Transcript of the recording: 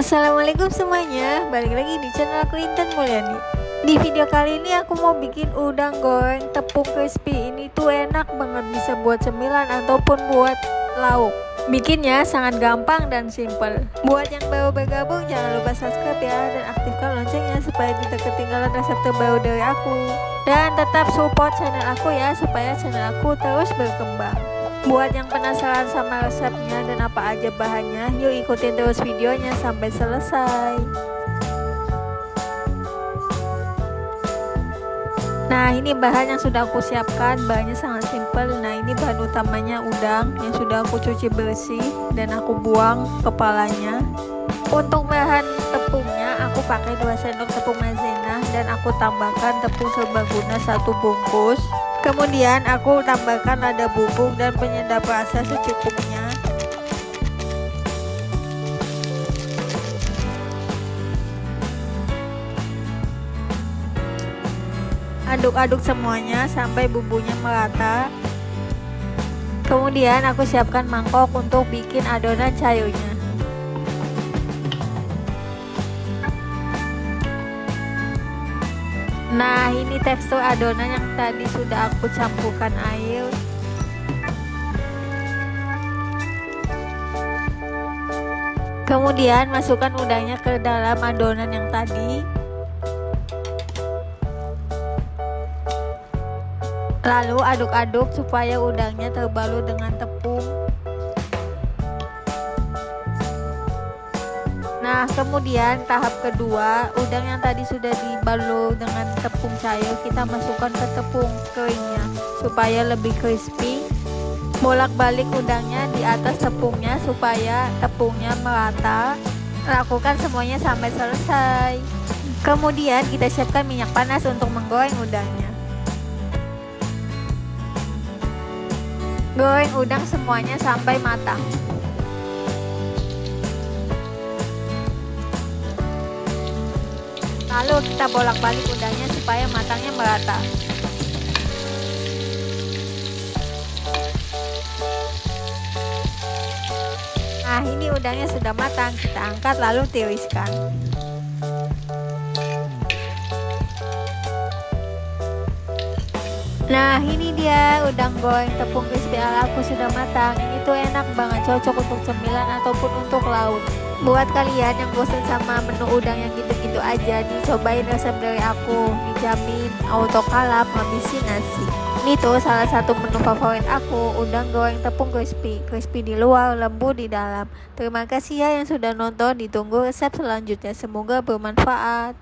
Assalamualaikum semuanya, balik lagi di channel aku Intan Mulyani. Di video kali ini aku mau bikin udang goreng tepung crispy. Ini tuh enak banget, bisa buat cemilan ataupun buat lauk. Bikinnya sangat gampang dan simple. Buat yang baru bergabung jangan lupa subscribe ya, dan aktifkan loncengnya supaya tidak ketinggalan resep terbaru dari aku. Dan tetap support channel aku ya, supaya channel aku terus berkembang. Buat yang penasaran sama resepnya dan apa aja bahannya, yuk ikutin terus videonya sampai selesai. Nah, ini bahan yang sudah aku siapkan, bahannya sangat simpel. Nah, ini bahan utamanya udang yang sudah aku cuci bersih dan aku buang kepalanya. Untuk bahan tepungnya aku pakai 2 sendok tepung maizena dan aku tambahkan tepung serbaguna 1 bungkus. Kemudian aku tambahkan lada bubuk dan penyedap rasa secukupnya. Aduk-aduk semuanya sampai bumbunya merata. Kemudian aku siapkan mangkok untuk bikin adonan cairnya. Nah, ini tekstur adonan yang tadi sudah aku campurkan air. Kemudian masukkan udangnya ke dalam adonan yang tadi. Lalu aduk-aduk supaya udangnya terbalut dengan tepung. Nah, kemudian tahap kedua, udang yang tadi sudah dibalut dengan tepung cair kita masukkan ke tepung keringnya supaya lebih crispy. Bolak-balik udangnya di atas tepungnya supaya tepungnya merata. Lakukan semuanya sampai selesai. Kemudian kita siapkan minyak panas untuk menggoreng udangnya. Goreng udang semuanya sampai matang. Lalu kita bolak-balik udangnya supaya matangnya merata. Nah, ini udangnya sudah matang, kita angkat lalu tiriskan. Nah, ini dia udang goreng tepung crispy ala aku sudah matang. Ini tuh enak banget, cocok untuk cemilan ataupun untuk lauk. Buat kalian yang bosan sama menu udang yang gitu-gitu aja, dicobain resep dari aku, dijamin auto kalap ngabisin nasi. Ini tuh salah satu menu favorit aku, udang goreng tepung crispy di luar, lembut di dalam. Terima kasih ya yang sudah nonton, ditunggu resep selanjutnya, semoga bermanfaat.